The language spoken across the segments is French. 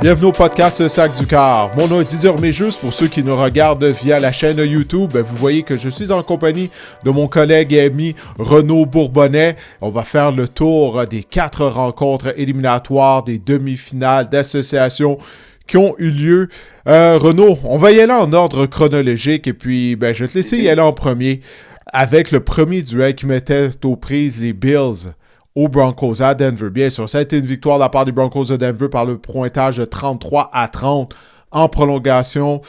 Bienvenue au podcast Sac du Car. Mon nom est Didier Orméjus. Pour ceux qui nous regardent via la chaîne YouTube, vous voyez que je suis en compagnie de mon collègue et ami Renaud Bourbonnais. On va faire le tour des 4 rencontres éliminatoires des demi-finales d'association qui ont eu lieu. Renaud, on va y aller en ordre chronologique et puis je vais te laisser y aller en premier avec le premier duel qui mettait aux prises les Bills aux Broncos à Denver. Bien sûr, ça a été une victoire de la part des Broncos de Denver par le pointage de 33-30 en prolongation.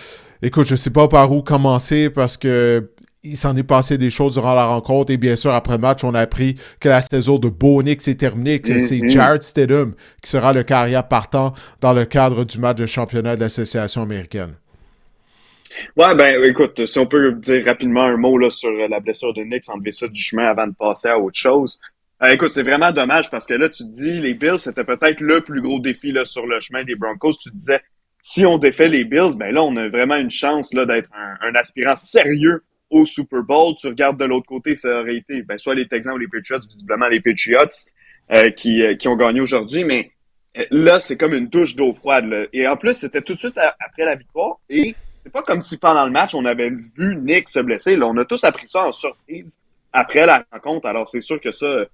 Écoute, je ne sais pas par où commencer parce que il s'en est passé des choses durant la rencontre et bien sûr, après le match, on a appris que la saison de Bo Nix est terminée, que c'est Jarrett Stidham qui sera le carrière partant dans le cadre du match de championnat de l'association américaine. Ouais, écoute, si on peut dire rapidement un mot là, sur la blessure de Nix, enlever ça du chemin avant de passer à autre chose. Écoute, c'est vraiment dommage parce que là, tu te dis, les Bills, c'était peut-être le plus gros défi là, sur le chemin des Broncos. Tu te disais, si on défait les Bills, là, on a vraiment une chance là, d'être un aspirant sérieux au Super Bowl. Tu regardes de l'autre côté, ça aurait été soit les Texans ou les Patriots, visiblement les Patriots qui ont gagné aujourd'hui. Mais là, c'est comme une douche d'eau froide. Là. Et en plus, c'était tout de suite après la victoire. Et c'est pas comme si pendant le match, on avait vu Nick se blesser. Là, on a tous appris ça en surprise après la rencontre. Alors, c'est sûr que ça...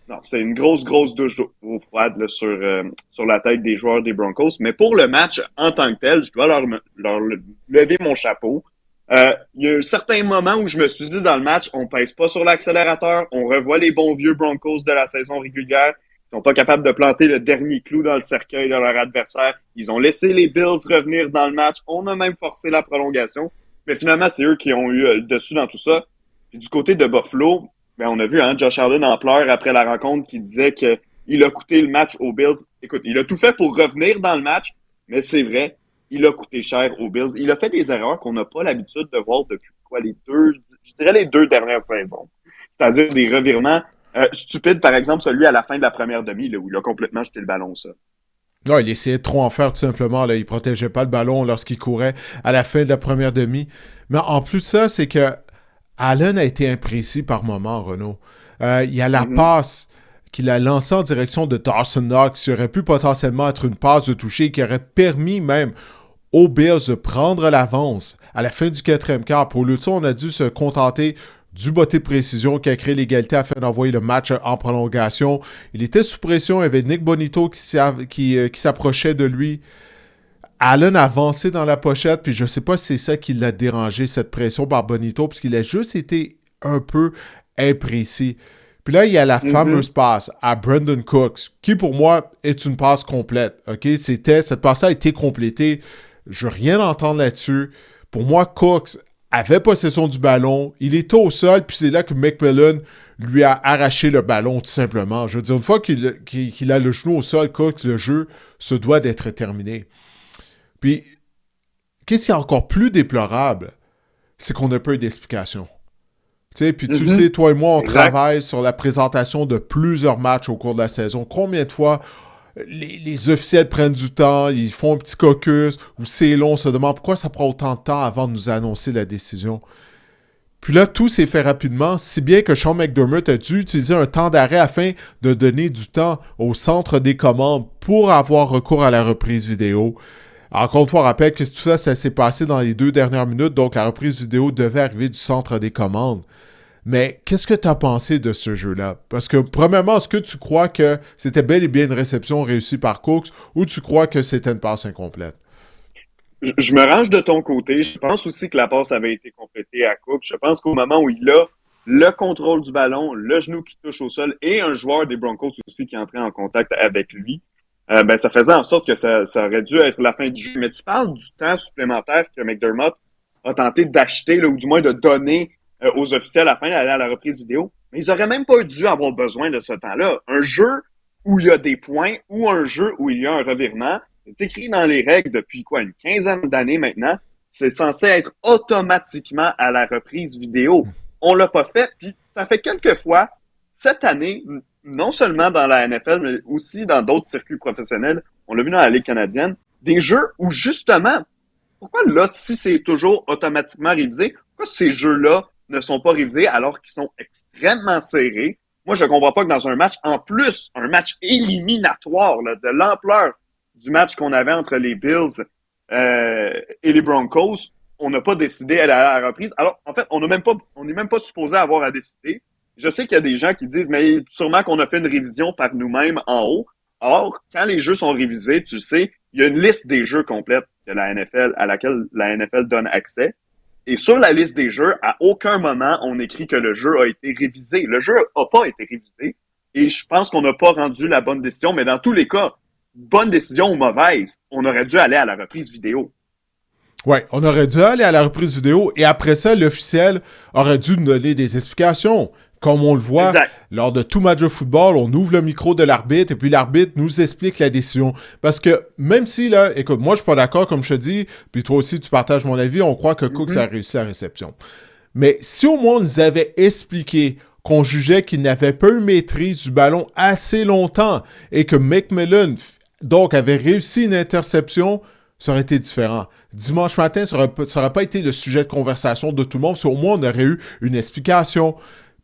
Non, c'est une grosse douche d'eau froide là, sur la tête des joueurs des Broncos. Mais pour le match en tant que tel, je dois leur lever mon chapeau. Il y a eu certains moments où je me suis dit dans le match, on pèse pas sur l'accélérateur, on revoit les bons vieux Broncos de la saison régulière. Ils sont pas capables de planter le dernier clou dans le cercueil de leur adversaire. Ils ont laissé les Bills revenir dans le match. On a même forcé la prolongation. Mais finalement, c'est eux qui ont eu le dessus dans tout ça. Puis du côté de Buffalo, on a vu Josh Allen en pleurs après la rencontre qui disait qu'il a coûté le match aux Bills. Écoute, il a tout fait pour revenir dans le match, mais c'est vrai, il a coûté cher aux Bills. Il a fait des erreurs qu'on n'a pas l'habitude de voir depuis je dirais les 2 dernières saisons. C'est-à-dire des revirements stupides, par exemple, celui à la fin de la première demi, là, où il a complètement jeté le ballon, ça. Non, il essayait de trop en faire tout simplement. Là. Il protégeait pas le ballon lorsqu'il courait à la fin de la première demi. Mais en plus de ça, c'est que Allen a été imprécis par moment, Renaud. Il y a la passe qu'il a lancée en direction de Dawson Knox qui aurait pu potentiellement être une passe de toucher qui aurait permis même aux Bills de prendre l'avance à la fin du 4e quart. Pour le temps, on a dû se contenter du botté de précision qui a créé l'égalité afin d'envoyer le match en prolongation. Il était sous pression, il y avait Nick Bonitto qui s'approchait de lui. Allen a avancé dans la pochette, puis je ne sais pas si c'est ça qui l'a dérangé, cette pression par Bonitto, parce qu'il a juste été un peu imprécis. Puis là, il y a la fameuse passe à Brandon Cooks, qui pour moi est une passe complète. Ok, cette passe a été complétée. Je veux rien entendre là-dessus. Pour moi, Cooks avait possession du ballon. Il était au sol, puis c'est là que McMillan lui a arraché le ballon, tout simplement. Je veux dire, une fois qu'il a le genou au sol, Cooks, le jeu se doit d'être terminé. Puis, qu'est-ce qui est encore plus déplorable, c'est qu'on n'a pas eu d'explication. Tu sais, puis tu sais, toi et moi, on travaille sur la présentation de plusieurs matchs au cours de la saison. Combien de fois les officiels prennent du temps, ils font un petit caucus, ou c'est long, on se demande pourquoi ça prend autant de temps avant de nous annoncer la décision. Puis là, tout s'est fait rapidement, si bien que Sean McDermott a dû utiliser un temps d'arrêt afin de donner du temps au centre des commandes pour avoir recours à la reprise vidéo. Encore une fois, on rappelle que tout ça s'est passé dans les 2 dernières minutes, donc la reprise vidéo devait arriver du centre des commandes. Mais qu'est-ce que tu as pensé de ce jeu-là? Parce que, premièrement, est-ce que tu crois que c'était bel et bien une réception réussie par Cooks ou tu crois que c'était une passe incomplète? Je me range de ton côté. Je pense aussi que la passe avait été complétée à Cook. Je pense qu'au moment où il a le contrôle du ballon, le genou qui touche au sol et un joueur des Broncos aussi qui entrait en contact avec lui, ça faisait en sorte que ça aurait dû être la fin du jeu. Mais tu parles du temps supplémentaire que McDermott a tenté d'acheter, là, ou du moins de donner aux officiels afin d'aller à la reprise vidéo. Mais ils auraient même pas dû avoir besoin de ce temps-là. Un jeu où il y a des points ou un jeu où il y a un revirement, c'est écrit dans les règles depuis une quinzaine d'années maintenant. C'est censé être automatiquement à la reprise vidéo. On l'a pas fait, puis ça fait quelques fois cette année, non seulement dans la NFL, mais aussi dans d'autres circuits professionnels, on l'a vu dans la Ligue canadienne, des jeux où justement, pourquoi là, si c'est toujours automatiquement révisé, pourquoi ces jeux-là ne sont pas révisés alors qu'ils sont extrêmement serrés? Moi, je ne comprends pas que dans un match, en plus, un match éliminatoire là, de l'ampleur du match qu'on avait entre les Bills et les Broncos, on n'a pas décidé à la reprise. Alors, en fait, on n'est même pas supposé avoir à décider. Je sais qu'il y a des gens qui disent, mais sûrement qu'on a fait une révision par nous-mêmes en haut. Or, quand les jeux sont révisés, tu sais, il y a une liste des jeux complète que la NFL, à laquelle la NFL donne accès. Et sur la liste des jeux, à aucun moment, on écrit que le jeu a été révisé. Le jeu n'a pas été révisé. Et je pense qu'on n'a pas rendu la bonne décision. Mais dans tous les cas, bonne décision ou mauvaise, on aurait dû aller à la reprise vidéo. Ouais, on aurait dû aller à la reprise vidéo et après ça, l'officiel aurait dû nous donner des explications. Comme on le voit, exact. Lors de tout match de football, on ouvre le micro de l'arbitre et puis l'arbitre nous explique la décision. Parce que même si, là, écoute, moi je suis pas d'accord, comme je te dis, puis toi aussi tu partages mon avis, on croit que Cooks a réussi la réception. Mais si au moins on nous avait expliqué qu'on jugeait qu'il n'avait pas eu maîtrise du ballon assez longtemps et que McMillan, donc, avait réussi une interception, ça aurait été différent. Dimanche matin, ça aurait pas été le sujet de conversation de tout le monde, parce qu'au moins on aurait eu une explication.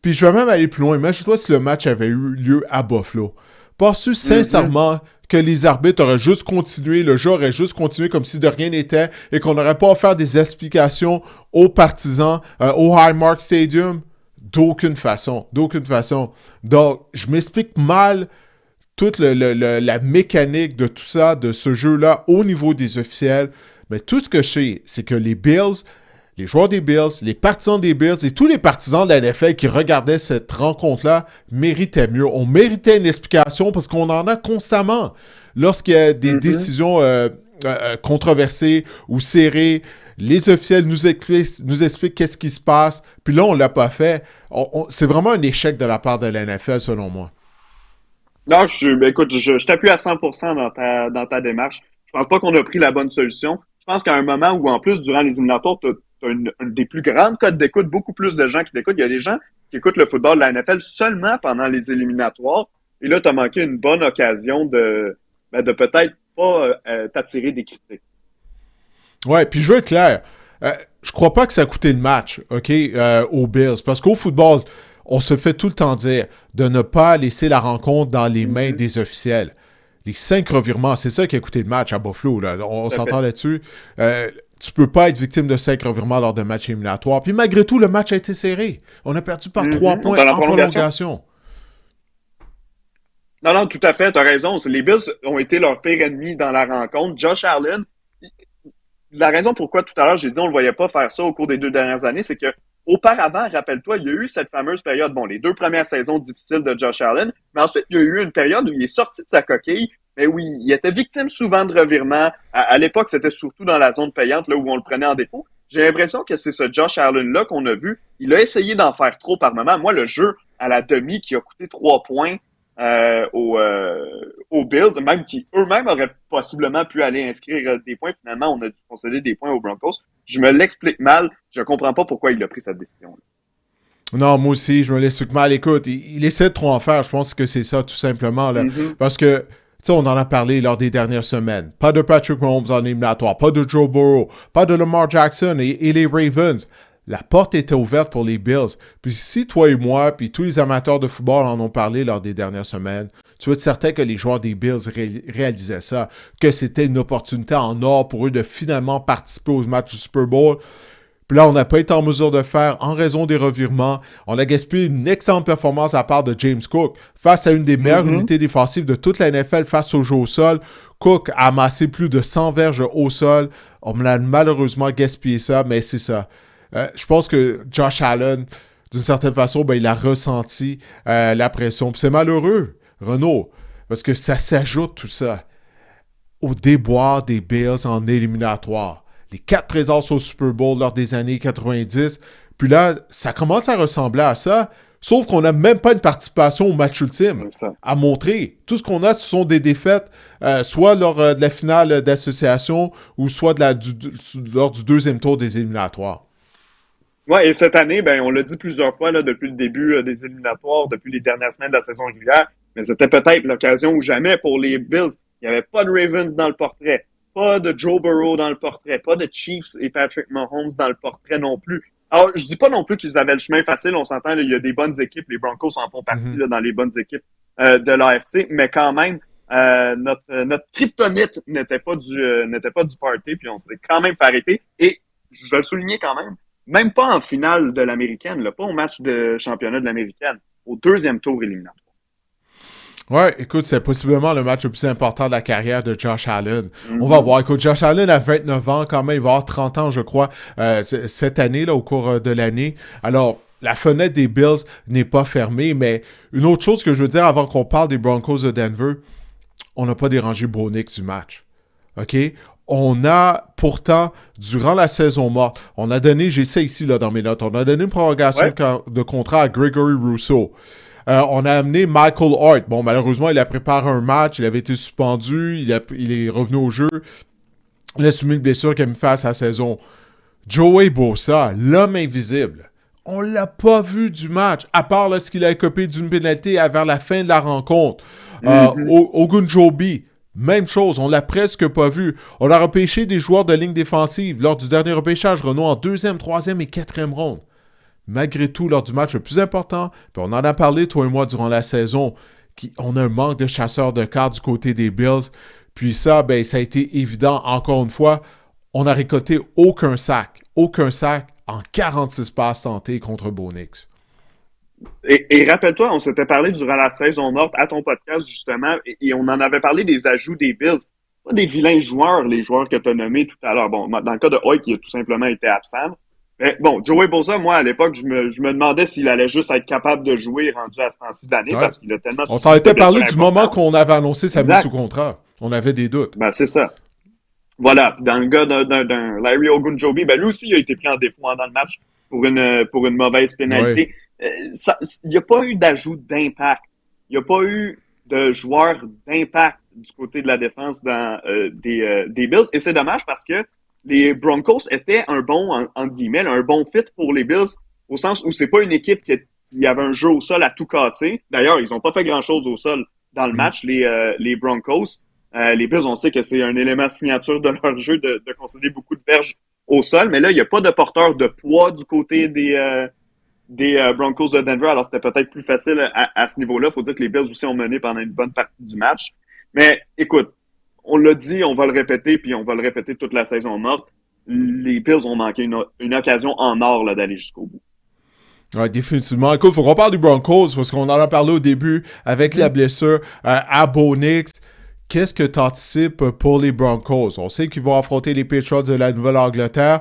Puis je vais même aller plus loin. Imagine-toi si le match avait eu lieu à Buffalo. Penses-tu sincèrement que les arbitres auraient juste continué, le jeu aurait juste continué comme si de rien n'était et qu'on n'aurait pas à faire des explications aux partisans au Highmark Stadium? D'aucune façon. D'aucune façon. Donc, je m'explique mal toute la mécanique de tout ça, de ce jeu-là, au niveau des officiels. Mais tout ce que je sais, c'est que les Bills, les joueurs des Bills, les partisans des Bills et tous les partisans de la NFL qui regardaient cette rencontre-là méritaient mieux. On méritait une explication parce qu'on en a constamment. Lorsqu'il y a des décisions controversées ou serrées, les officiels nous expliquent qu'est-ce qui se passe. Puis là, on ne l'a pas fait. C'est vraiment un échec de la part de la NFL, selon moi. Non, écoute, je t'appuie à 100% dans ta démarche. Je pense pas qu'on a pris la bonne solution. Je pense qu'à un moment où, en plus, durant les éliminatoires, t'as une des plus grandes cotes d'écoute, beaucoup plus de gens qui t'écoutent. Il y a des gens qui écoutent le football de la NFL seulement pendant les éliminatoires. Et là, t'as manqué une bonne occasion de peut-être pas t'attirer des critiques. Ouais, puis je veux être clair. Je crois pas que ça a coûté le match, OK, aux Bills. Parce qu'au football, on se fait tout le temps dire de ne pas laisser la rencontre dans les mains des officiels. Les 5 revirements, c'est ça qui a coûté le match à Buffalo. Là. On s'entend là-dessus. Tu peux pas être victime de 5 revirements lors d'un match éliminatoire. Puis malgré tout, le match a été serré. On a perdu par 3 points en prolongation. Non, tout à fait, t'as raison. Les Bills ont été leur pire ennemi dans la rencontre. Josh Allen, la raison pourquoi tout à l'heure j'ai dit on le voyait pas faire ça au cours des 2 dernières années, c'est que auparavant, rappelle-toi, il y a eu cette fameuse période, bon, les 2 premières saisons difficiles de Josh Allen, mais ensuite, il y a eu une période où il est sorti de sa coquille, mais oui, il était victime souvent de revirements. À l'époque, c'était surtout dans la zone payante, là où on le prenait en défaut. J'ai l'impression que c'est ce Josh Allen-là qu'on a vu. Il a essayé d'en faire trop par moment. Moi, le jeu à la demi qui a coûté 3 points aux Bills, même qui eux-mêmes auraient possiblement pu aller inscrire des points. Finalement, on a dû concéder des points aux Broncos. Je me l'explique mal. Je comprends pas pourquoi il a pris cette décision-là. Non, moi aussi, je me l'explique mal. Écoute, il essaie de trop en faire. Je pense que c'est ça, tout simplement. Là. Parce que, tu sais, on en a parlé lors des dernières semaines. Pas de Patrick Mahomes en éliminatoire, pas de Joe Burrow, pas de Lamar Jackson et les Ravens. La porte était ouverte pour les Bills. Puis si toi et moi, puis tous les amateurs de football en ont parlé lors des dernières semaines, tu vas être certain que les joueurs des Bills réalisaient ça, que c'était une opportunité en or pour eux de finalement participer au match du Super Bowl. Puis là, on n'a pas été en mesure de faire en raison des revirements. On a gaspillé une excellente performance à part de James Cook face à une des meilleures unités défensives de toute la NFL face au jeu au sol. Cook a amassé plus de 100 verges au sol. On a malheureusement gaspillé ça, mais c'est ça. Je pense que Josh Allen, d'une certaine façon, ben, il a ressenti la pression. Puis c'est malheureux, Renaud, parce que ça s'ajoute tout ça au déboire des Bills en éliminatoire. Les 4 présences au Super Bowl lors des années 90. Puis là, ça commence à ressembler à ça, sauf qu'on n'a même pas une participation au match ultime à montrer. Tout ce qu'on a, ce sont des défaites, soit lors de la finale d'association ou soit lors du deuxième tour des éliminatoires. Ouais, et cette année, ben, on l'a dit plusieurs fois là, depuis le début des éliminatoires, depuis les dernières semaines de la saison régulière, mais c'était peut-être l'occasion ou jamais pour les Bills. Il n'y avait pas de Ravens dans le portrait, pas de Joe Burrow dans le portrait, pas de Chiefs et Patrick Mahomes dans le portrait non plus. Alors, je dis pas non plus qu'ils avaient le chemin facile, on s'entend, là, il y a des bonnes équipes, les Broncos en font partie là, dans les bonnes équipes de l'AFC, mais quand même, notre kryptonite n'était pas du party, puis on s'était quand même fait arrêter. Et je vais le souligner quand même pas en finale de l'américaine, là, pas au match de championnat de l'américaine, au deuxième tour éliminatoire. Ouais, écoute, c'est possiblement le match le plus important de la carrière de Josh Allen. On va Mm-hmm. voir. Écoute, Josh Allen a 29 ans quand même. Il va avoir 30 ans, je crois, cette année, là, au cours de l'année. Alors, la fenêtre des Bills n'est pas fermée, mais une autre chose que je veux dire avant qu'on parle des Broncos de Denver, on n'a pas dérangé Bo Nix du match. OK? On a pourtant, durant la saison morte, on a donné, j'ai ça ici là, dans mes notes, on a donné une prolongation Ouais. de contrat à Gregory Rousseau. On a amené Michael Hart. Bon, malheureusement, il a préparé un match, il avait été suspendu, il est revenu au jeu. Il a subi une blessure qui a mis fin à sa saison. Joey Bosa, l'homme invisible. On l'a pas vu du match, à part lorsqu'il a écopé d'une pénalité vers la fin de la rencontre. Mm-hmm. Ogunjobi, même chose, on l'a presque pas vu. On a repêché des joueurs de ligne défensive lors du dernier repêchage, Renaud, en deuxième, troisième et quatrième ronde. Malgré tout, lors du match le plus important, puis on en a parlé, toi et moi, durant la saison, on a un manque de chasseurs de cartes du côté des Bills. Puis ça, ben, ça a été évident, encore une fois, on n'a récolté aucun sac en 46 passes tentées contre Bo Nix. Et rappelle-toi, on s'était parlé durant la saison morte à ton podcast, justement, et on en avait parlé des ajouts des Bills. Pas des vilains joueurs, les joueurs que tu as nommés tout à l'heure. Bon, dans le cas de Hoyt, il a tout simplement été absent. Mais bon, Joey Bosa, moi, à l'époque, je me demandais s'il allait juste être capable de jouer rendu à ce temps-ci de l'année Ouais. parce qu'il a tellement On subi s'en de était parlé blessures du moment importantes. qu'on avait annoncé sa mise sous Exact. contrat. On avait des doutes. Ben, c'est ça. Voilà. Dans le gars d'un Larry Ogunjobi, ben, lui aussi, il a été pris en défaut dans le match pour une mauvaise Ouais. pénalité. Il n'y a pas eu d'ajout d'impact. Il n'y a pas eu de joueurs d'impact du côté de la défense des Bills. Et c'est dommage parce que les Broncos étaient un bon, entre guillemets, un bon fit pour les Bills, au sens où c'est pas une équipe qui avait un jeu au sol à tout casser. D'ailleurs, ils n'ont pas fait grand-chose au sol dans le Mm. match, les Broncos. Les Bills, on sait que c'est un élément signature de leur jeu de concéder beaucoup de verges au sol, mais là, il n'y a pas de porteur de poids du côté des Broncos de Denver, alors c'était peut-être plus facile à ce niveau-là. Il faut dire que les Bills aussi ont mené pendant une bonne partie du match. Mais écoute, on l'a dit, on va le répéter, puis on va le répéter toute la saison morte. Les Bills ont manqué une occasion en or là, d'aller jusqu'au bout. Ouais, définitivement. Écoute, faut qu'on parle du Broncos parce qu'on en a parlé au début avec la blessure à Bo Nix. Qu'est-ce que tu anticipes pour les Broncos? On sait qu'ils vont affronter les Patriots de la Nouvelle-Angleterre.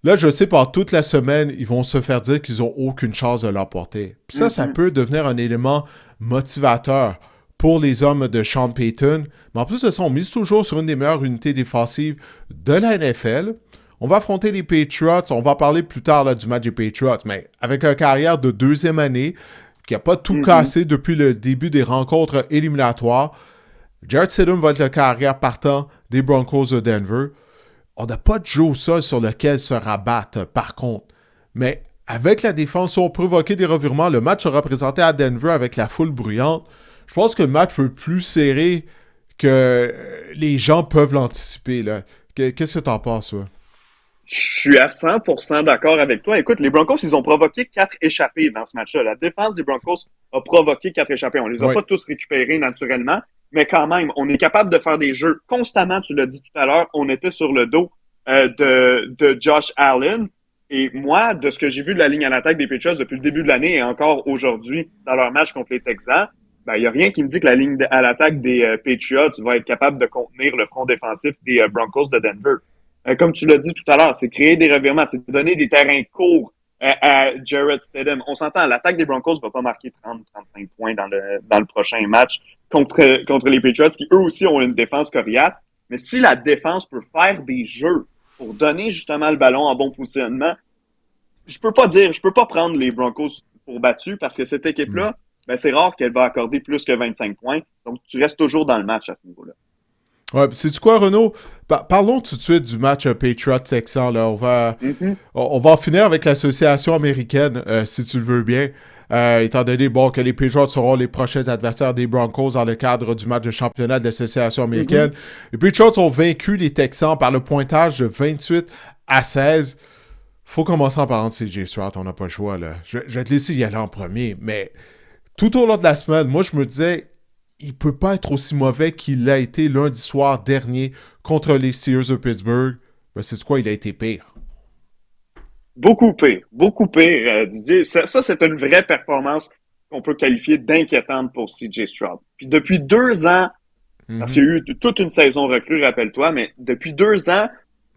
Là, je sais, par toute la semaine, ils vont se faire dire qu'ils n'ont aucune chance de l'emporter. Puis ça peut devenir un élément motivateur pour les hommes de Sean Payton. Mais en plus de ça, on mise toujours sur une des meilleures unités défensives de la NFL. On va affronter les Patriots. On va parler plus tard là, du match des Patriots. Mais avec une carrière de deuxième année, qui n'a pas tout cassé depuis le début des rencontres éliminatoires, Jarrett Stidham va être le carrière partant des Broncos de Denver. On n'a pas de jeu au sol sur lequel se rabattre, par contre. Mais avec la défense, si on provoquait des revirements, le match sera présenté à Denver avec la foule bruyante. Je pense que le match peut plus serré que les gens peuvent l'anticiper. Là. Qu'est-ce que t'en penses, toi? Je suis à 100% d'accord avec toi. Écoute, les Broncos, ils ont provoqué 4 échappées dans ce match-là. La défense des Broncos a provoqué 4 échappées. On les a Oui. pas tous récupérés naturellement, mais quand même, on est capable de faire des jeux constamment. Tu l'as dit tout à l'heure, on était sur le dos de Josh Allen. Et moi, de ce que j'ai vu de la ligne à l'attaque des Patriots depuis le début de l'année et encore aujourd'hui dans leur match contre les Texans, ben, il n'y a rien qui me dit que la ligne à l'attaque des Patriots va être capable de contenir le front défensif des Broncos de Denver. Comme tu l'as dit tout à l'heure, c'est créer des revirements, c'est donner des terrains courts à Jarrett Stidham. On s'entend, l'attaque des Broncos ne va pas marquer 30-35 points dans le prochain match contre les Patriots, qui eux aussi ont une défense coriace. Mais si la défense peut faire des jeux pour donner justement le ballon en bon positionnement, je peux pas prendre les Broncos pour battus parce que cette équipe-là, ben, c'est rare qu'elle va accorder plus que 25 points. Donc, tu restes toujours dans le match à ce niveau-là. Ouais, c'est-tu quoi, Renaud? Parlons tout de suite du match Patriot-Texan. Là. On va en finir avec l'association américaine, si tu le veux bien. Étant donné que les Patriots seront les prochains adversaires des Broncos dans le cadre du match de championnat de l'association américaine. Les Patriots ont vaincu les Texans par le pointage de 28-16. Faut commencer en parlant de CJ Stroud, on n'a pas le choix. Là. Je vais te laisser y aller en premier, mais tout au long de la semaine, moi, je me disais, il peut pas être aussi mauvais qu'il l'a été lundi soir dernier contre les Steelers de Pittsburgh. Ben, c'est quoi, il a été pire. Beaucoup pire, Didier. Ça, c'est une vraie performance qu'on peut qualifier d'inquiétante pour CJ Stroud. Puis depuis 2 ans, parce qu'il Mhm. y a eu toute une saison recrue, rappelle-toi, mais depuis 2 ans,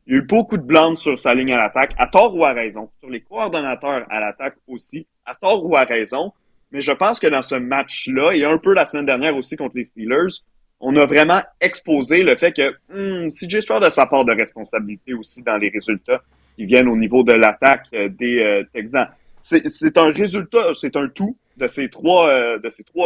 il y a eu beaucoup de blâmes sur sa ligne à l'attaque, à tort ou à raison, sur les coordonnateurs à l'attaque aussi, à tort ou à raison. Mais je pense que dans ce match-là, et un peu la semaine dernière aussi contre les Steelers, on a vraiment exposé le fait que CJ Stroud a sa part de responsabilité aussi dans les résultats qui viennent au niveau de l'attaque des Texans. C'est un résultat, c'est un tout de ces trois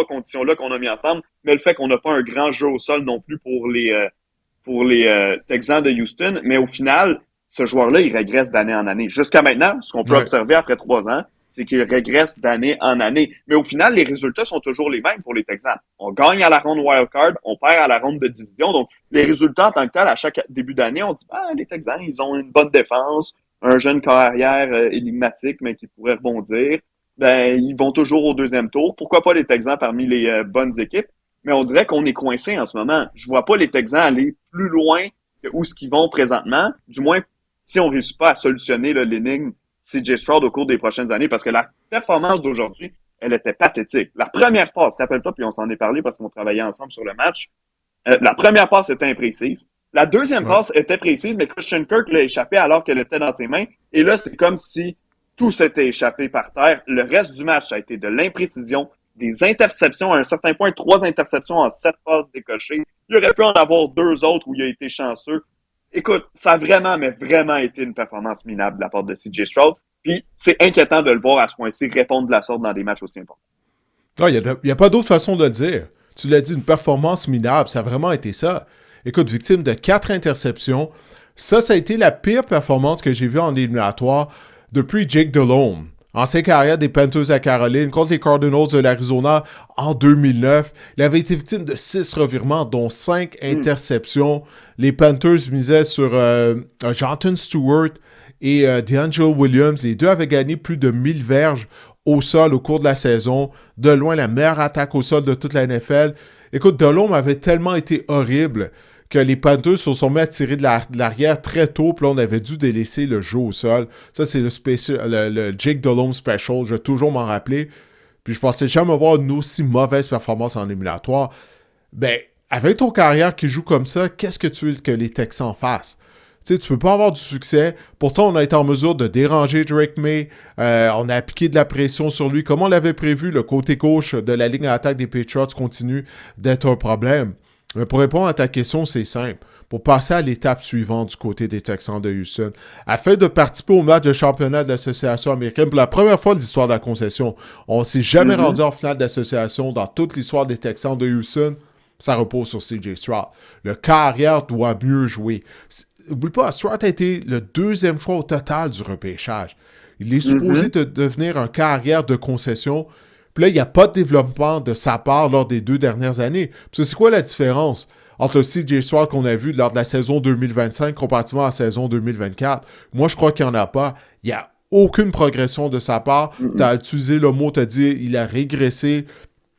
conditions-là qu'on a mis ensemble, mais le fait qu'on n'a pas un grand jeu au sol non plus pour les Texans de Houston, mais au final, ce joueur-là, il régresse d'année en année. Jusqu'à maintenant, ce qu'on peut Ouais. observer après 3 ans, c'est qu'il régresse d'année en année. Mais au final, les résultats sont toujours les mêmes pour les Texans. On gagne à la ronde wildcard, on perd à la ronde de division. Donc, les résultats en tant que tel, à chaque début d'année, on dit, les Texans, ils ont une bonne défense, un jeune carrière énigmatique, mais qui pourrait rebondir. Ben, ils vont toujours au deuxième tour. Pourquoi pas les Texans parmi les bonnes équipes? Mais on dirait qu'on est coincé en ce moment. Je vois pas les Texans aller plus loin que où ce qu'ils vont présentement. Du moins, si on réussit pas à solutionner l'énigme CJ Stroud au cours des prochaines années, parce que la performance d'aujourd'hui, elle était pathétique. La première passe, rappelle-toi, puis on s'en est parlé parce qu'on travaillait ensemble sur le match. La première passe était imprécise. La deuxième Ouais. passe était précise, mais Christian Kirk l'a échappé alors qu'elle était dans ses mains. Et là, c'est comme si tout s'était échappé par terre. Le reste du match, ça a été de l'imprécision, des interceptions, à un certain point, 3 interceptions en 7 passes décochées. Il aurait pu en avoir 2 autres où il a été chanceux. Écoute, ça a vraiment, mais vraiment été une performance minable de la part de CJ Stroud. Puis c'est inquiétant de le voir à ce point-ci répondre de la sorte dans des matchs aussi importants. Il n'y a pas d'autre façon de le dire. Tu l'as dit, une performance minable, ça a vraiment été ça. Écoute, victime de 4 interceptions, ça a été la pire performance que j'ai vue en éliminatoire depuis Jake Delhomme. Ancien carrière des Panthers à Caroline contre les Cardinals de l'Arizona en 2009. Il avait été victime de 6 revirements, dont 5 interceptions. Les Panthers misaient sur Jonathan Stewart et DeAngelo Williams. Les deux avaient gagné plus de 1000 verges au sol au cours de la saison. De loin, la meilleure attaque au sol de toute la NFL. Écoute, Delhomme avait tellement été horrible que les Panthers se sont mis à tirer de l'arrière très tôt, puis là, on avait dû délaisser le jeu au sol. Ça, c'est le Jake Delhomme Special, je vais toujours m'en rappeler. Puis je pensais jamais avoir une aussi mauvaise performance en éliminatoire. Ben, avec ton carrière qui joue comme ça, qu'est-ce que tu veux que les Texans fassent? Tu sais, tu peux pas avoir du succès. Pourtant, on a été en mesure de déranger Drake May. On a appliqué de la pression sur lui. Comme on l'avait prévu, le côté gauche de la ligne à attaque des Patriots continue d'être un problème. Mais pour répondre à ta question, c'est simple. Pour passer à l'étape suivante du côté des Texans de Houston, afin de participer au match de championnat de l'association américaine pour la première fois de l'histoire de la concession, on ne s'est jamais rendu en finale d'association dans toute l'histoire des Texans de Houston. Ça repose sur CJ Stroud. Le carrière doit mieux jouer. N'oublie pas, Stroud a été le deuxième choix au total du repêchage. Il est supposé devenir un carrière de concession. Puis là, il n'y a pas de développement de sa part lors des 2 dernières années. Puis c'est quoi la différence entre le CJ Stroud qu'on a vu lors de la saison 2025 comparativement à la saison 2024? Moi, je crois qu'il n'y en a pas. Il n'y a aucune progression de sa part. Tu as utilisé le mot, tu as dit il a régressé.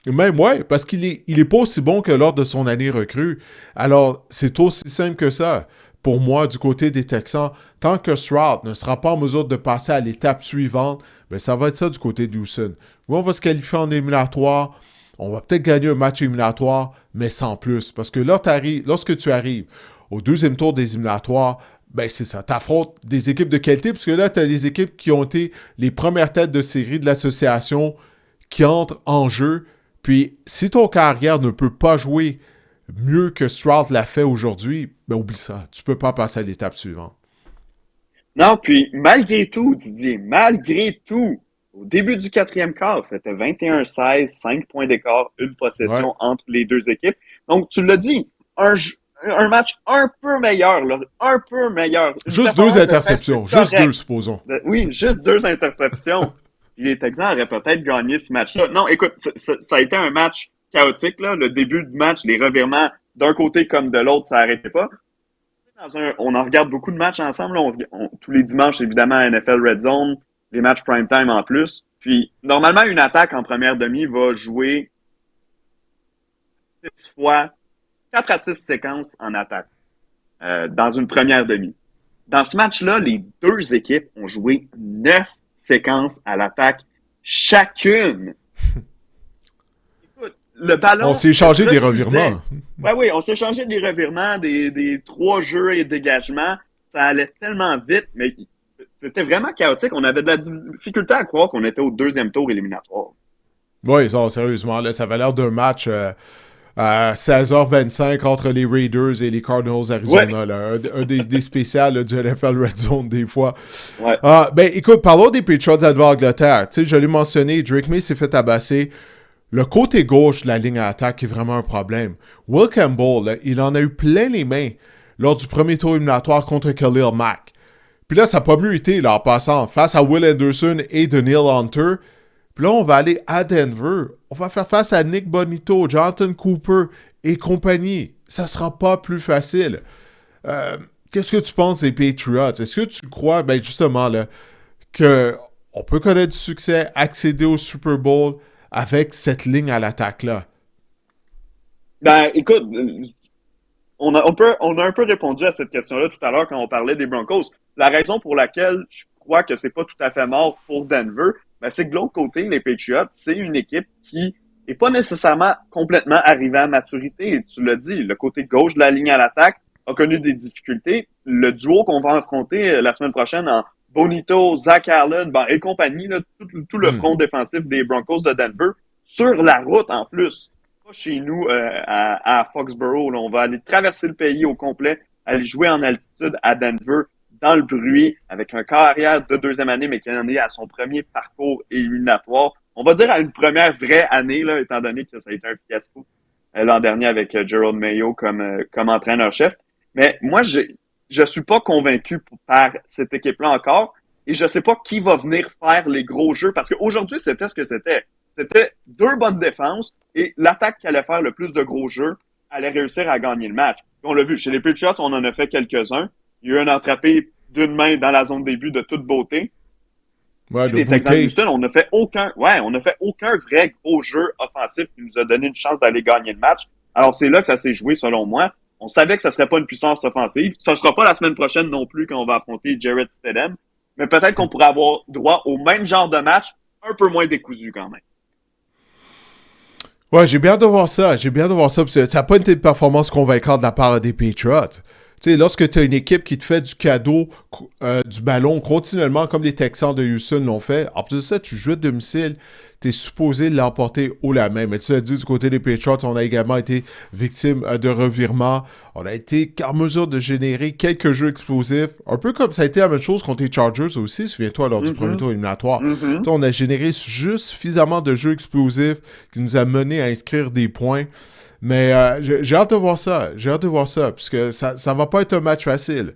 Même, ouais, parce il est pas aussi bon que lors de son année recrue. Alors, c'est aussi simple que ça. Pour moi, du côté des Texans, tant que Stroud ne sera pas en mesure de passer à l'étape suivante, ben ça va être ça du côté de Houston. Oui, on va se qualifier en éliminatoire, on va peut-être gagner un match éliminatoire, mais sans plus. Parce que là, lorsque tu arrives au deuxième tour des éliminatoires, ben c'est ça, t'affrontes des équipes de qualité, parce que là, tu as des équipes qui ont été les premières têtes de série de l'association qui entrent en jeu. Puis, si ton carrière ne peut pas jouer mieux que Stroud l'a fait aujourd'hui, ben oublie ça. Tu peux pas passer à l'étape suivante. Non, puis malgré tout, Didier, malgré tout, au début du quatrième quart, c'était 21-16, 5 points d'écart, une Ouais. possession entre les deux équipes. Donc, tu l'as dit, un match un peu meilleur, là, un peu meilleur. Une Juste 2 interceptions. performance de Juste deux, correcte. supposons. Oui, juste 2 interceptions. Puis les Texans auraient peut-être gagné ce match-là. Non, écoute, ça a été un match chaotique, là. Le début de match, les revirements d'un côté comme de l'autre, ça n'arrêtait pas. On en regarde beaucoup de matchs ensemble. Là. Tous les dimanches, évidemment, NFL Red Zone, les matchs prime time en plus. Puis, normalement, une attaque en première demi va jouer fois 4 à 6 séquences en attaque dans une première demi. Dans ce match-là, les deux équipes ont joué 9 séquences à l'attaque chacune. Écoute, le On ballon s'est échangé des refusait. revirements. Ouais, oui, on s'est changé des revirements, des trois jeux et dégagements. Ça allait tellement vite, mais c'était vraiment chaotique. On avait de la difficulté à croire qu'on était au deuxième tour éliminatoire. Oui, non, sérieusement, là, ça avait l'air d'un match à 16h25 entre les Raiders et les Cardinals Ouais, Arizona. Là, un des spéciales là, du NFL Red Zone des fois. ouais. Ben, écoute, parlons des Patriots d'Angleterre. Tu sais, je l'ai mentionné, Drake May s'est fait tabasser. Le côté gauche de la ligne à attaque est vraiment un problème. Will Campbell, là, il en a eu plein les mains lors du premier tour éliminatoire contre Khalil Mack. Puis là, ça n'a pas mieux été là, en passant face à Will Anderson et de Neil Hunter. Puis là, on va aller à Denver. On va faire face à Nick Bonito, Jonathan Cooper et compagnie. Ça sera pas plus facile. Qu'est-ce que tu penses des Patriots? Est-ce que tu crois, ben justement, là, qu'on peut connaître du succès, accéder au Super Bowl avec cette ligne à l'attaque-là? Ben, écoute, on a un peu répondu à cette question-là tout à l'heure quand on parlait des Broncos. La raison pour laquelle je crois que c'est pas tout à fait mort pour Denver, ben, c'est que de l'autre côté, les Patriots, c'est une équipe qui est pas nécessairement complètement arrivée à maturité. Tu l'as dit, le côté gauche de la ligne à l'attaque a connu des difficultés. Le duo qu'on va affronter la semaine prochaine en Bonito, Zach Allen, ben, et compagnie, là, tout le front défensif des Broncos de Denver, sur la route en plus pas chez nous à Foxborough. Là. On va aller traverser le pays au complet, aller jouer en altitude à Denver, dans le bruit, avec un corps arrière de deuxième année, mais qui en est à son premier parcours éliminatoire. On va dire à une première vraie année, là, étant donné que ça a été un fiasco l'an dernier avec Gerald Mayo comme entraîneur-chef. Mais moi, je suis pas convaincu par cette équipe-là encore. Et je sais pas qui va venir faire les gros jeux, parce qu'aujourd'hui, c'était ce que c'était. C'était deux bonnes défenses et l'attaque qui allait faire le plus de gros jeux allait réussir à gagner le match. On l'a vu, chez les Patriots, on en a fait quelques-uns. Il y a eu un attrapé d'une main dans la zone début de toute beauté. Ouais, Et de des Texans de beauté. Houston, on n'a fait aucun vrai gros jeu offensif qui nous a donné une chance d'aller gagner le match. Alors c'est là que ça s'est joué selon moi. On savait que ça serait pas une puissance offensive. Ça ne sera pas la semaine prochaine non plus quand on va affronter Jarrett Stidham. Mais peut-être qu'on pourrait avoir droit au même genre de match, un peu moins décousu quand même. Ouais, j'ai bien hâte de voir ça. J'ai bien hâte de voir ça. Parce que ça n'a pas été une performance convaincante de la part des Patriots. Tu sais, lorsque tu as une équipe qui te fait du cadeau du ballon continuellement, comme les Texans de Houston l'ont fait, en plus de ça, tu joues à domicile, tu es supposé l'emporter haut la main. Mais tu l'as dit, du côté des Patriots, on a également été victime de revirements. On a été en mesure de générer quelques jeux explosifs. Un peu comme ça a été la même chose contre les Chargers aussi, souviens-toi, lors du premier Mm-hmm. tour éliminatoire. Tu Mm-hmm. sais, on a généré juste suffisamment de jeux explosifs qui nous a mené à inscrire des points. Mais j'ai hâte de voir ça. J'ai hâte de voir ça, puisque ça va pas être un match facile.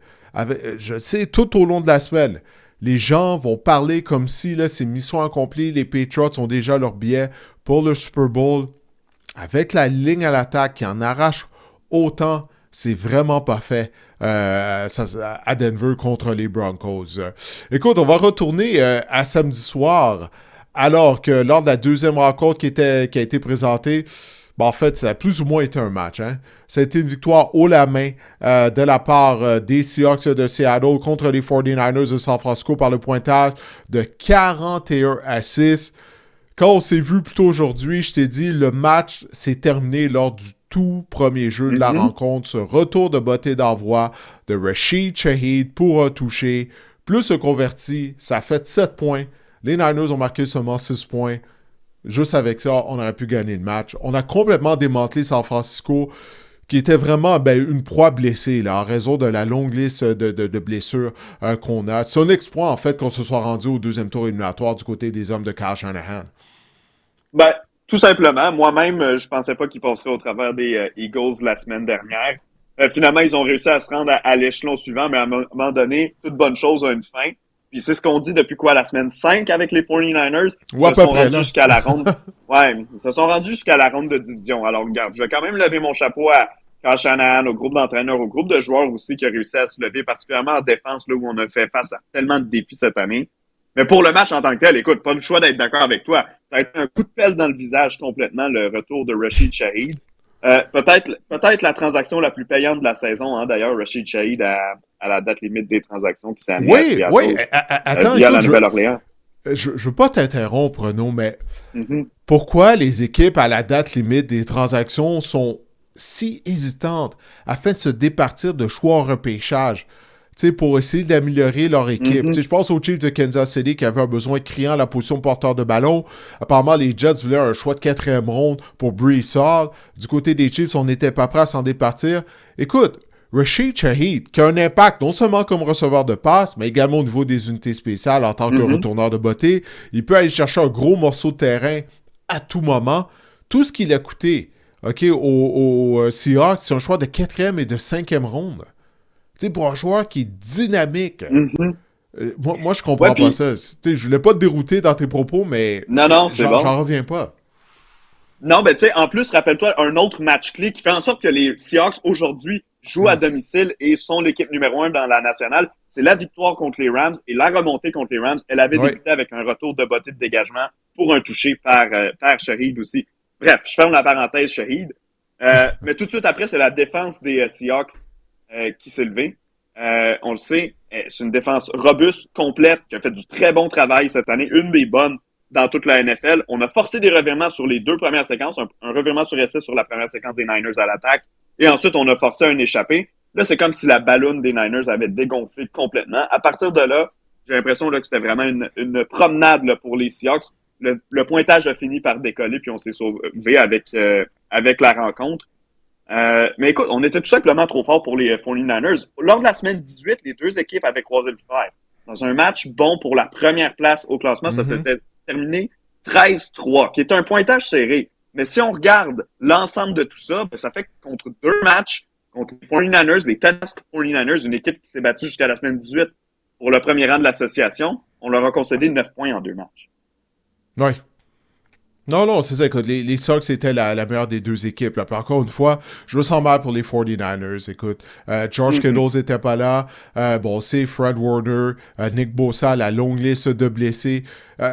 Je sais, tout au long de la semaine, les gens vont parler comme si là, c'est mission accomplie. Les Patriots ont déjà leur billet pour le Super Bowl. Avec la ligne à l'attaque qui en arrache autant, c'est vraiment pas fait à Denver contre les Broncos. Écoute, on va retourner à samedi soir, alors que lors de la deuxième rencontre qui a été présentée, en fait, ça a plus ou moins été un match. Hein? Ça a été une victoire haut la main de la part des Seahawks de Seattle contre les 49ers de San Francisco par le pointage de 41 à 6. Quand on s'est vu plus tôt aujourd'hui, je t'ai dit, le match s'est terminé lors du tout premier jeu de la Mm-hmm. rencontre. Ce retour de beauté d'envoi de Rashid Shaheed pour un toucher, plus un converti, ça fait 7 points. Les Niners ont marqué seulement 6 points. Juste avec ça, on aurait pu gagner le match. On a complètement démantelé San Francisco, qui était vraiment une proie blessée là, en raison de la longue liste de blessures qu'on a. C'est un exploit, en fait, qu'on se soit rendu au deuxième tour éliminatoire du côté des hommes de Kyle Shanahan. Ben, tout simplement, moi-même, je pensais pas qu'ils passeraient au travers des Eagles la semaine dernière. Finalement, ils ont réussi à se rendre à l'échelon suivant, mais à un moment donné, toute bonne chose a une fin. Puis c'est ce qu'on dit depuis quoi, la semaine 5 avec les 49ers? Ou à Ils se peu sont près, rendus là. jusqu'à la ronde. Ouais, ils se sont rendus jusqu'à la ronde de division. Alors, regarde, je vais quand même lever mon chapeau à Kyle Shanahan, au groupe d'entraîneurs, au groupe de joueurs aussi qui a réussi à se lever, particulièrement en défense, là où on a fait face à tellement de défis cette année. Mais pour le match en tant que tel, écoute, pas le choix d'être d'accord avec toi. Ça a été un coup de pelle dans le visage complètement, le retour de Rashid Shaheed. Peut-être la transaction la plus payante de la saison, hein, d'ailleurs, Rashid Shaheed à la date limite des transactions qui s'est amenée à Oui, oui, Seattle attends, via écoute, la Nouvelle-Orléans. je veux pas t'interrompre, Renaud, mais Mhm. pourquoi les équipes à la date limite des transactions sont si hésitantes afin de se départir de choix en repêchage? Tu sais, pour essayer d'améliorer leur équipe. Tu sais, Mhm. je pense aux Chiefs de Kansas City qui avaient un besoin criant à la position de porteur de ballon. Apparemment, les Jets voulaient un choix de quatrième ronde pour Brees Hall. Du côté des Chiefs, on n'était pas prêt à s'en départir. Écoute, Rashid Shaheed, qui a un impact non seulement comme receveur de passe, mais également au niveau des unités spéciales en tant que Mhm. retourneur de beauté, il peut aller chercher un gros morceau de terrain à tout moment. Tout ce qu'il a coûté, OK, au Seahawks, c'est un choix de quatrième et de cinquième ronde. Tu sais, pour un joueur qui est dynamique. Mhm. Moi, je Ouais, comprends pas puis ça. Tu sais, je voulais pas te dérouter dans tes propos, mais non, non, c'est j'en bon. reviens pas. Non, ben tu sais, en plus, rappelle-toi un autre match clé qui fait en sorte que les Seahawks aujourd'hui jouent à Hmm. domicile et sont l'équipe numéro un dans la nationale. C'est la victoire contre les Rams et la remontée contre les Rams. Elle avait Oui. débuté avec un retour de beauté de dégagement pour un touché par Shaheed aussi. Bref, je ferme la parenthèse Shaheed. Mais tout de suite après, c'est la défense des Seahawks qui s'est levée. On le sait, c'est une défense robuste, complète, qui a fait du très bon travail cette année, une des bonnes dans toute la NFL. On a forcé des revirements sur les deux premières séquences, un revirement sur essai sur la première séquence des Niners à l'attaque, et ensuite on a forcé un échappé. Là, c'est comme si la balloune des Niners avait dégonflé complètement. À partir de là, j'ai l'impression là, que c'était vraiment une promenade là, pour les Seahawks. Le pointage a fini par décoller, puis on s'est sauvé avec la rencontre. Mais écoute, on était tout simplement trop fort pour les 49ers. Lors de la semaine 18, les deux équipes avaient croisé le fer. Dans un match bon pour la première place au classement, ça Mhm. s'était terminé 13-3, qui est un pointage serré. Mais si on regarde l'ensemble de tout ça, ben, ça fait que contre deux matchs, contre les 49ers, les Tennessee 49ers, une équipe qui s'est battue jusqu'à la semaine 18 pour le premier rang de l'association, on leur a concédé 9 points en deux matchs. Oui. Non, non, c'est ça. Écoute, les Sox étaient la meilleure des deux équipes. Là. Puis encore une fois, je me sens mal pour les 49ers. Écoute, George Mm-hmm. Kittles n'était pas là. Bon, c'est Fred Warner, Nick Bosa, la longue liste de blessés. Tu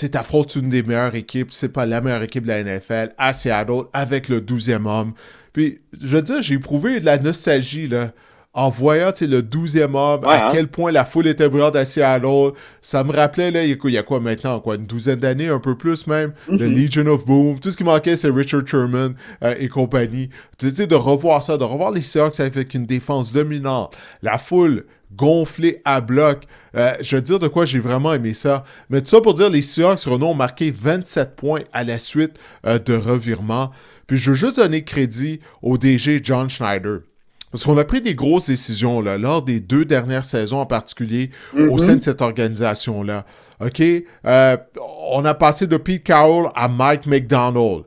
sais, t'affrontes une des meilleures équipes. C'est pas la meilleure équipe de la NFL à Seattle avec le 12e homme. Puis, je veux dire, j'ai éprouvé de la nostalgie, là. En voyant le 12e homme, Ouais, à hein? quel point la foule était brillante à Seattle, ça me rappelait, là, il y a quoi maintenant, quoi, une douzaine d'années, un peu plus même, le Mm-hmm. Legion of Boom, tout ce qui manquait, c'est Richard Sherman et compagnie. Tu sais, de revoir ça, de revoir les Seahawks avec une défense dominante, la foule gonflée à bloc. Je veux dire de quoi j'ai vraiment aimé ça. Mais tout ça pour dire, les Seahawks, Renaud, ont marqué 27 points à la suite de revirements. Puis je veux juste donner crédit au DG John Schneider. Parce qu'on a pris des grosses décisions là, lors des deux dernières saisons en particulier au sein de Mm-hmm. cette organisation-là. OK? On a passé de Pete Carroll à Mike McDonald.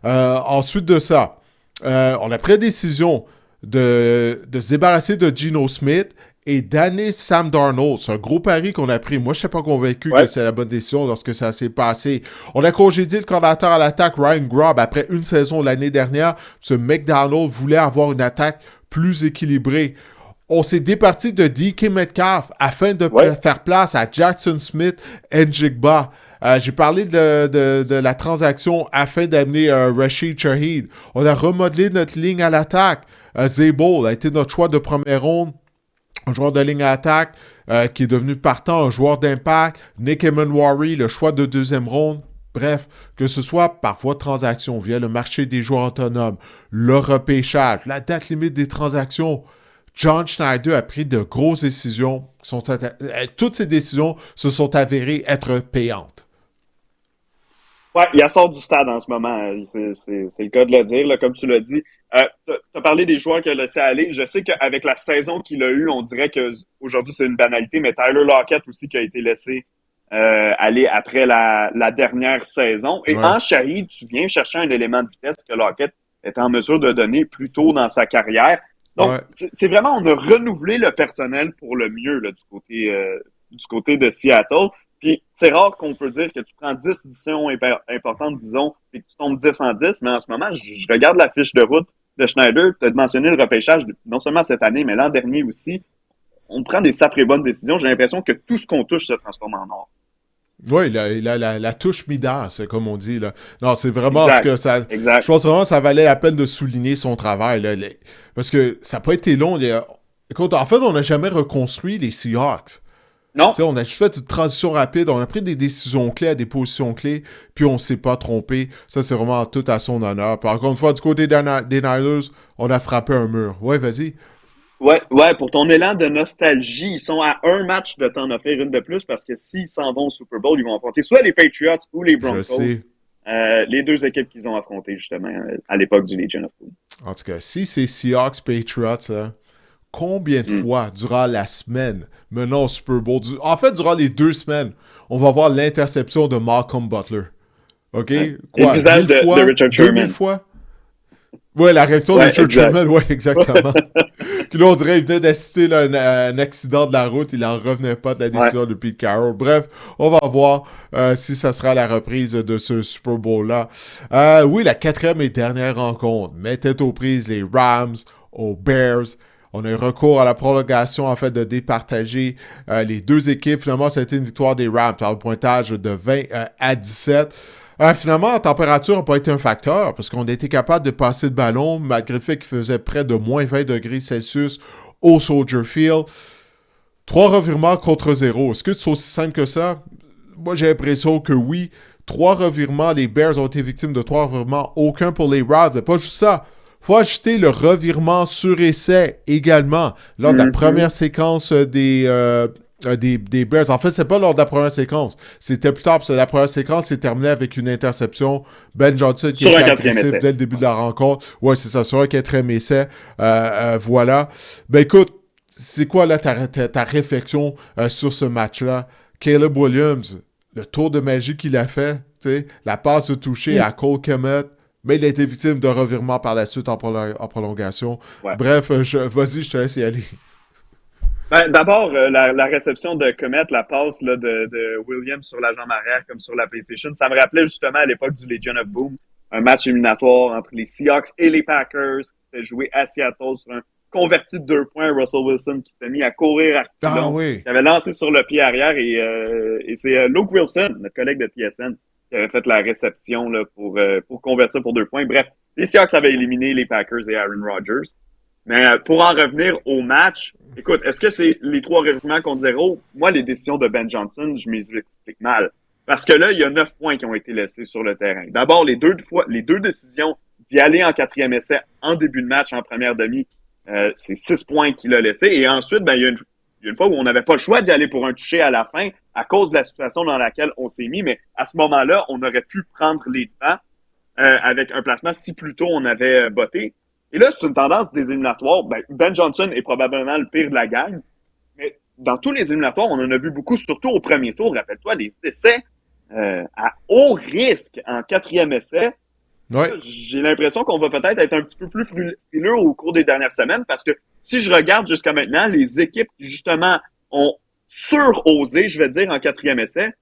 Ensuite de ça, on a pris la décision de se débarrasser de Geno Smith et d'année Sam Darnold. C'est un gros pari qu'on a pris. Moi, je ne suis pas convaincu que Ouais. c'est la bonne décision lorsque ça s'est passé. On a congédié le coordinateur à l'attaque Ryan Grubb après une saison l'année dernière. Ce McDonald voulait avoir une attaque plus équilibrée. On s'est départi de DK Metcalf afin de Ouais. faire place à Jackson Smith et Njigba. J'ai parlé de la transaction afin d'amener Rashid Shaheed. On a remodelé notre ligne à l'attaque. Zabel a été notre choix de première ronde, un joueur de ligne à attaque qui est devenu partant, un joueur d'impact. Nick Emenwari, le choix de deuxième ronde. Bref, que ce soit par voie de transaction via le marché des joueurs autonomes, le repêchage, la date limite des transactions, John Schneider a pris de grosses décisions. Toutes ces décisions se sont avérées être payantes. Ouais, il sort du stade en ce moment. C'est le cas de le dire, là, comme tu l'as dit. Tu as parlé des joueurs qu'il a laissé aller. Je sais qu'avec la saison qu'il a eue, on dirait que aujourd'hui c'est une banalité, mais Tyler Lockett aussi qui a été laissé aller après la dernière saison. Et Ouais. en Shahid, tu viens chercher un élément de vitesse que Lockett est en mesure de donner plus tôt dans sa carrière. Donc, Ouais. c'est vraiment, on a renouvelé le personnel pour le mieux là, du côté de Seattle. Puis c'est rare qu'on peut dire que tu prends 10 décisions importantes, disons, et que tu tombes 10 en 10, mais en ce moment, je regarde la fiche de route de Schneider, tu as mentionné le repêchage, non seulement cette année, mais l'an dernier aussi. On prend des sacrées bonnes décisions. J'ai l'impression que tout ce qu'on touche se transforme en or. Oui, il a la touche Midas, comme on dit. Là. Non, c'est vraiment, en tout Exact. cas, ça, je Exact. pense vraiment que ça valait la peine de souligner son travail. Là, parce que ça n'a pas été long. Écoute, en fait, on n'a jamais reconstruit les Seahawks. Non. Tu sais, on a juste fait une transition rapide, on a pris des décisions clés à des positions clés, puis on s'est pas trompé. Ça, c'est vraiment tout à son honneur. Puis encore une fois, du côté des Niners, on a frappé un mur. Ouais, vas-y. Ouais, ouais, pour ton élan de nostalgie, ils sont à un match de t'en offrir une de plus parce que s'ils s'en vont au Super Bowl, ils vont affronter soit les Patriots ou les Je sais. Broncos, les deux équipes qu'ils ont affrontées justement à l'époque du Legion of Boom. En tout cas, si c'est Seahawks Patriots, hein, combien de Mm. fois durant la semaine, menant au Super Bowl, en fait, durant les 2 semaines, on va voir l'interception de Malcolm Butler. OK? Ouais. Et le Quoi? visage 1000 de fois? Richard 2000 Sherman. fois? Ouais, la réaction de Ouais, Richard exact. Sherman, ouais, exactement. Puis là, on dirait qu'il venait d'assister là, un accident de la route, il en revenait pas de la Ouais. décision de Pete Carroll. Bref, on va voir si ça sera la reprise de ce Super Bowl-là. Oui, la quatrième et dernière rencontre mettait aux prises les Rams aux Bears. On a eu recours à la prolongation, en fait, de départager les deux équipes. Finalement, ça a été une victoire des Rams par le pointage de 20 à 17. Finalement, la température n'a pas été un facteur parce qu'on a été capable de passer le ballon malgré le fait qu'il faisait près de moins 20 degrés Celsius au Soldier Field. 3 revirements contre 0. Est-ce que c'est aussi simple que ça? Moi, j'ai l'impression que oui. 3 revirements, les Bears ont été victimes de 3 revirements, aucun pour les Rams. Mais pas juste ça. Faut ajouter le revirement sur essai également lors de la Mhm. première séquence des Bears. En fait, c'est pas lors de la première séquence. C'était plus tard, parce que la première séquence s'est terminée avec une interception. Ben Johnson qui Sur était un quatrième agressif essai. dès le début de la rencontre. Ouais, c'est ça, sur un quatrième essai. Voilà. Ben écoute, c'est quoi là ta réflexion sur ce match-là? Caleb Williams, le tour de magie qu'il a fait, la passe de toucher à Cole Kmet, mais il a été victime d'un revirement par la suite en prolongation. Ouais. Bref, vas-y, je te laisse y aller. Ben, d'abord, la réception de Comet, la passe là, de Williams sur la jambe arrière comme sur la PlayStation, ça me rappelait justement à l'époque du Legion of Boom, un match éliminatoire entre les Seahawks et les Packers qui s'était joué à Seattle sur un converti de 2 points. Russell Wilson qui s'était mis à courir à Ah reculons, oui. qui avait lancé sur le pied arrière et c'est Luke Wilson, notre collègue de TSN, qui avait fait la réception là, pour convertir pour 2 points. Bref, les Seahawks avaient éliminé les Packers et Aaron Rodgers. Mais pour en revenir au match, écoute, est-ce que c'est les 3 revirements contre 0? Moi, les décisions de Ben Johnson, je m'y explique mal. Parce que là, il y a 9 points qui ont été laissés sur le terrain. D'abord, les deux décisions d'y aller en quatrième essai en début de match, en première demi, c'est 6 points qu'il a laissé. Et ensuite, ben, il y a une fois où on n'avait pas le choix d'y aller pour un toucher à la fin à cause de la situation dans laquelle on s'est mis. Mais à ce moment-là, on aurait pu prendre les devants avec un placement si plus tôt on avait botté. Et là, c'est une tendance des éliminatoires. Ben Johnson est probablement le pire de la gang. Mais dans tous les éliminatoires, on en a vu beaucoup, surtout au premier tour. Rappelle-toi, les essais à haut risque en quatrième essai. Ouais. J'ai l'impression qu'on va peut-être être un petit peu plus frileux au cours des dernières semaines parce que si je regarde jusqu'à maintenant, les équipes qui, justement, ont surosé, je vais dire, en quatrième essai,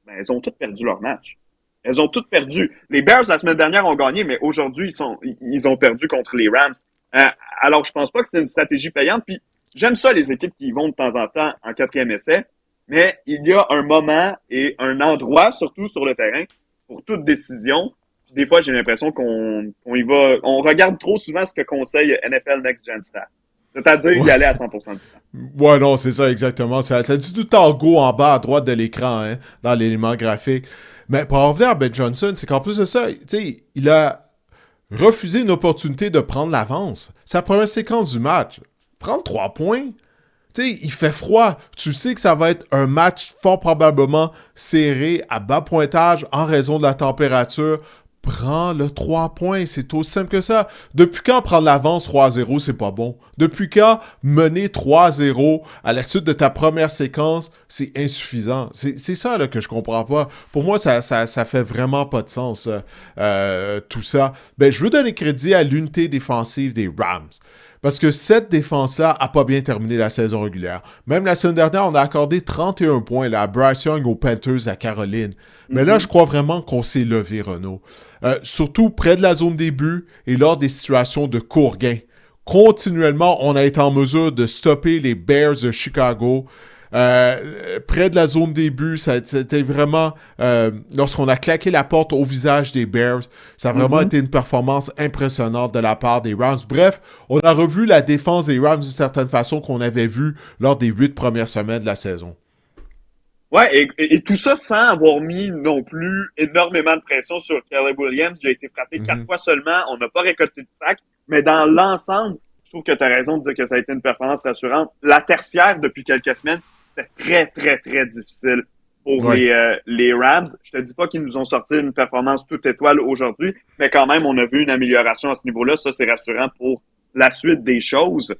ben, elles ont toutes perdu leur match. Elles ont toutes perdu. Les Bears, la semaine dernière, ont gagné, mais aujourd'hui, ils ont perdu contre les Rams. Euh, alors, je pense pas que c'est une stratégie payante. Puis, j'aime ça, les équipes qui vont de temps en temps en quatrième essai, mais il y a un moment et un endroit, surtout sur le terrain, pour toute décision. Puis, des fois, j'ai l'impression qu'on y va, on regarde trop souvent ce que conseille NFL Next Gen Stats. C'est-à-dire y Ouais. aller à 100% du temps. Ouais, non, c'est ça, exactement. Ça dit tout le temps go en bas à droite de l'écran, hein, dans l'élément graphique. Mais pour en revenir à Ben Johnson, c'est qu'en plus de ça, il a refusé une opportunité de prendre l'avance. C'est la première séquence du match. Prendre 3 points, il fait froid. Tu sais que ça va être un match fort probablement serré à bas pointage en raison de la température. Prends le 3 points, c'est aussi simple que ça. Depuis quand prendre l'avance 3-0, c'est pas bon? Depuis quand mener 3-0 à la suite de ta première séquence, c'est insuffisant? C'est ça là, que je comprends pas. Pour moi, ça fait vraiment pas de sens, tout ça. Ben, je veux donner crédit à l'unité défensive des Rams. Parce que cette défense-là n'a pas bien terminé la saison régulière. Même la semaine dernière, on a accordé 31 points là, à Bryce Young aux Panthers à Caroline. Mais là, je crois vraiment qu'on s'est levé, Renaud. Surtout près de la zone des buts et lors des situations de court gain. Continuellement, on a été en mesure de stopper les Bears de Chicago. près de la zone des buts, c'était vraiment... lorsqu'on a claqué la porte au visage des Bears, ça a vraiment été une performance impressionnante de la part des Rams. Bref, on a revu la défense des Rams d'une certaine façon qu'on avait vu lors des 8 premières semaines de la saison. Ouais, et tout ça sans avoir mis non plus énormément de pression sur Caleb Williams. Il a été frappé 4 fois seulement. On n'a pas récolté de sac. Mais dans l'ensemble, je trouve que tu as raison de dire que ça a été une performance rassurante. La tertiaire, depuis quelques semaines, c'était très, très, très difficile pour les Rams. Je te dis pas qu'ils nous ont sorti une performance toute étoile aujourd'hui, mais quand même, on a vu une amélioration à ce niveau-là. Ça, c'est rassurant pour la suite des choses.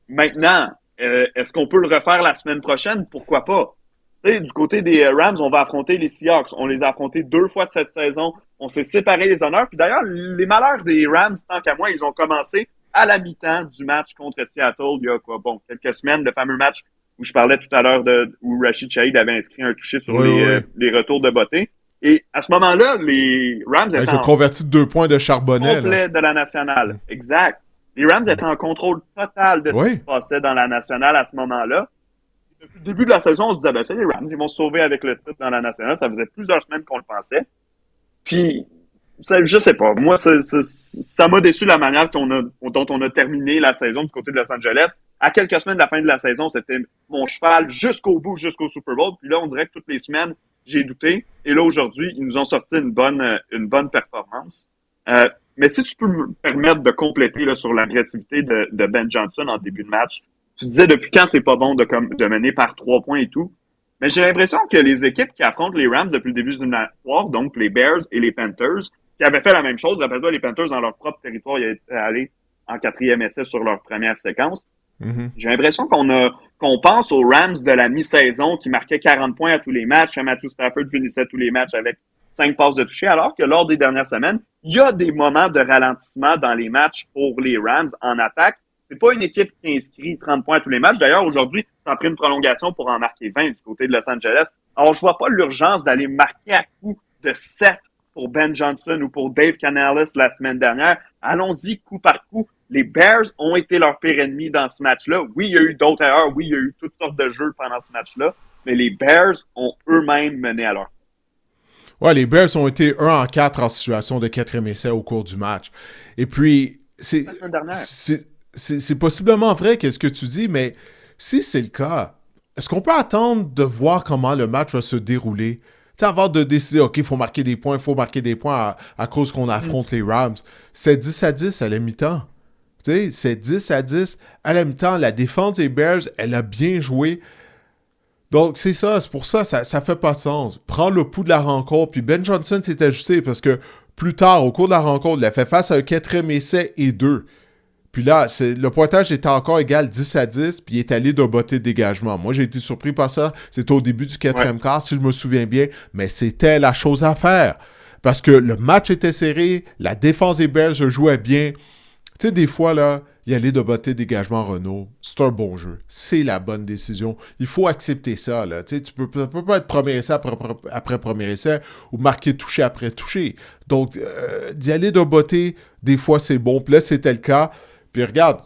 Maintenant, est-ce qu'on peut le refaire la semaine prochaine? Pourquoi pas? Tu sais, du côté des Rams, on va affronter les Seahawks. On les a affrontés 2 fois de cette saison. On s'est séparé les honneurs. Puis d'ailleurs, les malheurs des Rams, tant qu'à moi, ils ont commencé à la mi-temps du match contre Seattle il y a quelques semaines, le fameux match où je parlais tout à l'heure où Rashid Shaheed avait inscrit un touché sur les retours de beauté. Et à ce moment-là, les Rams étaient en converti de 2 points de Charbonnet complet de la nationale. Exact. Les Rams étaient en contrôle total de ce qui se passait dans la nationale à ce moment-là. Depuis le début de la saison, on se disait, c'est les Rams, ils vont se sauver avec le titre dans la nationale. Ça faisait plusieurs semaines qu'on le pensait. Puis, je sais pas. Moi, ça m'a déçu la manière dont on a terminé la saison du côté de Los Angeles. À quelques semaines de la fin de la saison, c'était mon cheval jusqu'au bout, jusqu'au Super Bowl. Puis là, on dirait que toutes les semaines, j'ai douté. Et là, aujourd'hui, ils nous ont sorti une bonne performance. Mais si tu peux me permettre de compléter là, sur l'agressivité de Ben Johnson en début de match, tu disais depuis quand c'est pas bon de mener par 3 points et tout. Mais j'ai l'impression que les équipes qui affrontent les Rams depuis le début du match, donc les Bears et les Panthers, qui avaient fait la même chose, rappelle-toi, les Panthers dans leur propre territoire, ils étaient allés en 4e essai sur leur première séquence. J'ai l'impression qu'on pense aux Rams de la mi-saison qui marquaient 40 points à tous les matchs. Matthew Stafford finissait tous les matchs avec 5 passes de toucher, alors que lors des dernières semaines, il y a des moments de ralentissement dans les matchs pour les Rams en attaque. C'est pas une équipe qui inscrit 30 points à tous les matchs. D'ailleurs, aujourd'hui, ça a pris une prolongation pour en marquer 20 du côté de Los Angeles. Alors, je vois pas l'urgence d'aller marquer à coup de 7 pour Ben Johnson ou pour Dave Canales la semaine dernière. Allons-y coup par coup. Les Bears ont été leur pire ennemi dans ce match-là. Oui, il y a eu d'autres erreurs. Oui, il y a eu toutes sortes de jeux pendant ce match-là. Mais les Bears ont eux-mêmes mené à leur. Ouais, les Bears ont été 1-4 en situation de 4e essai au cours du match. Et puis, c'est possiblement vrai qu'est-ce que tu dis, mais si c'est le cas, est-ce qu'on peut attendre de voir comment le match va se dérouler? Tu sais, avant de décider, OK, il faut marquer des points à cause qu'on affronte les Rams. C'est 10-10 à la mi-temps. Tu sais, c'est 10-10 à la mi-temps. La défense des Bears, elle a bien joué. Donc, c'est pour ça, ça fait pas de sens. Prends le pouls de la rencontre, puis Ben Johnson s'est ajusté parce que plus tard, au cours de la rencontre, il a fait face à un 4e essai et 2. Puis là, le pointage était encore égal 10-10, puis il est allé d'un botté de dégagement. Moi, j'ai été surpris par ça. C'était au début du 4e quart, si je me souviens bien, mais c'était la chose à faire. Parce que le match était serré, la défense des Bears jouait bien. Tu sais, des fois, là, y aller de botté de dégagement Renault, c'est un bon jeu. C'est la bonne décision. Il faut accepter ça, là. Tu sais, tu peux pas être premier essai après premier essai ou marquer touché après touché. Donc, d'y aller de botté, des fois, c'est bon. Puis là, c'était le cas. Puis regarde,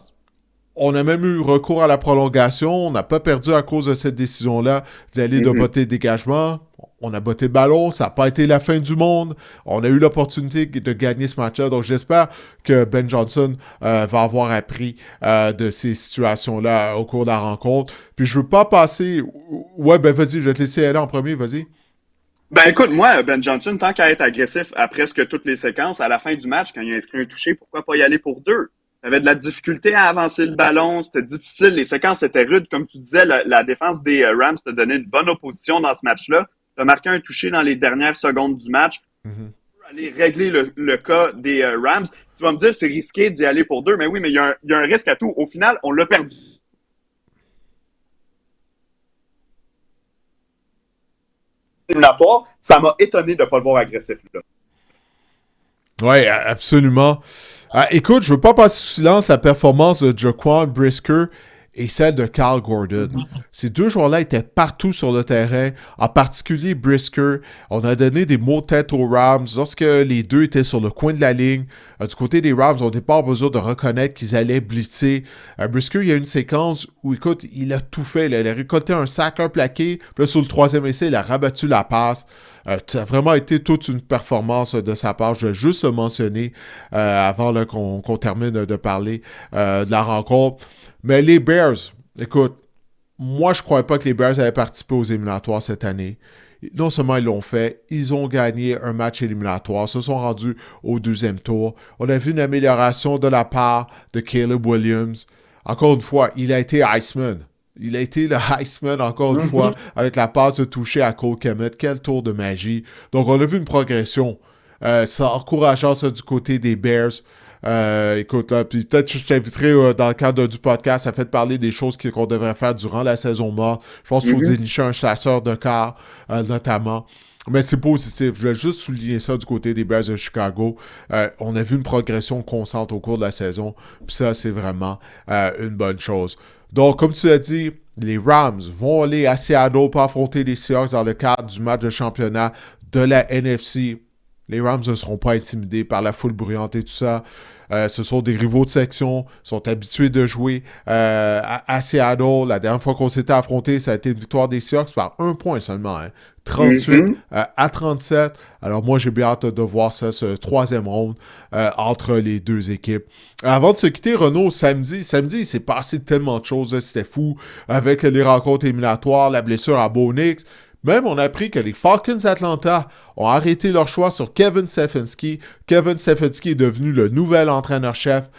on a même eu recours à la prolongation. On n'a pas perdu à cause de cette décision-là d'y aller de botté de dégagement. On a botté le ballon, ça n'a pas été la fin du monde. On a eu l'opportunité de gagner ce match-là. Donc, j'espère que Ben Johnson va avoir appris de ces situations-là au cours de la rencontre. Puis, je veux pas passer... Ouais, ben vas-y, je vais te laisser aller en premier, vas-y. Ben écoute, moi, Ben Johnson, tant qu'à être agressif à presque toutes les séquences, à la fin du match, quand il a inscrit un touché, pourquoi pas y aller pour 2? Il avait de la difficulté à avancer le ballon, c'était difficile, les séquences étaient rudes. Comme tu disais, la défense des Rams t'a donné une bonne opposition dans ce match-là. T'as marqué un touché dans les dernières secondes du match. Tu peux aller régler le cas des Rams. Tu vas me dire, c'est risqué d'y aller pour 2, mais oui, mais il y a un risque à tout. Au final, on l'a perdu. Éliminatoire, ça m'a étonné de ne pas le voir agressif, là. Oui, absolument. Écoute, je veux pas passer sous silence la performance de Jaquan Brisker et celle de Carl Gordon. Ces deux joueurs-là étaient partout sur le terrain, en particulier Brisker. On a donné des mots de tête aux Rams lorsque les deux étaient sur le coin de la ligne. Du côté des Rams, on n'était pas en mesure de reconnaître qu'ils allaient blitzer. Brisker, il y a une séquence où, écoute, il a tout fait. Là. Il a récolté un sac, un plaqué. Puis là, sur le troisième essai, il a rabattu la passe. Ça a vraiment été toute une performance de sa part. Je vais juste le mentionner avant là, qu'on termine de parler de la rencontre. Mais les Bears, écoute, moi, je ne croyais pas que les Bears allaient participer aux éliminatoires cette année. Non seulement ils l'ont fait, ils ont gagné un match éliminatoire, se sont rendus au deuxième tour. On a vu une amélioration de la part de Caleb Williams. Encore une fois, il a été Iceman. Il a été le Iceman, encore une fois, avec la passe de toucher à Cole Kmet. Quel tour de magie. Donc, on a vu une progression. C'est encourageant, ça, du côté des Bears. Écoute, là, puis peut-être que je t'inviterai dans le cadre du podcast à faire parler des choses qu'on devrait faire durant la saison morte. Je pense qu'il faut dénicher un chasseur de quart, notamment. Mais c'est positif. Je vais juste souligner ça du côté des Bears de Chicago. On a vu une progression constante au cours de la saison. Puis ça, c'est vraiment une bonne chose. Donc, comme tu l'as dit, les Rams vont aller à Seattle pour affronter les Seahawks dans le cadre du match de championnat de la NFC. Les Rams ne seront pas intimidés par la foule bruyante et tout ça. Ce sont des rivaux de section, sont habitués de jouer à Seattle. La dernière fois qu'on s'était affronté, ça a été une victoire des Seahawks par 1 point seulement. Hein. 38 à 37. Alors moi, j'ai bien hâte de voir ça, ce troisième round entre les deux équipes. Avant de se quitter, Renaud, samedi, il s'est passé tellement de choses. Là, c'était fou avec les rencontres éliminatoires, la blessure à Bo Nix. Même, on a appris que les Falcons d'Atlanta ont arrêté leur choix sur Kevin Stefanski. Kevin Stefanski est devenu le nouvel entraîneur-chef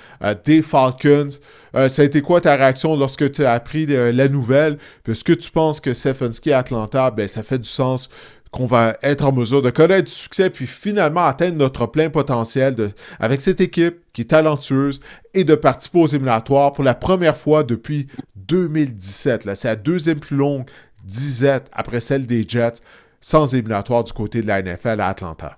des Falcons. Ça a été quoi ta réaction lorsque tu as appris la nouvelle? Est-ce que tu penses que Stefanski à Atlanta, ben, ça fait du sens qu'on va être en mesure de connaître du succès puis finalement atteindre notre plein potentiel avec cette équipe qui est talentueuse et de participer aux éliminatoires pour la première fois depuis 2017. Là, c'est la deuxième plus longue disette après celle des Jets, sans éliminatoire du côté de la NFL à Atlanta.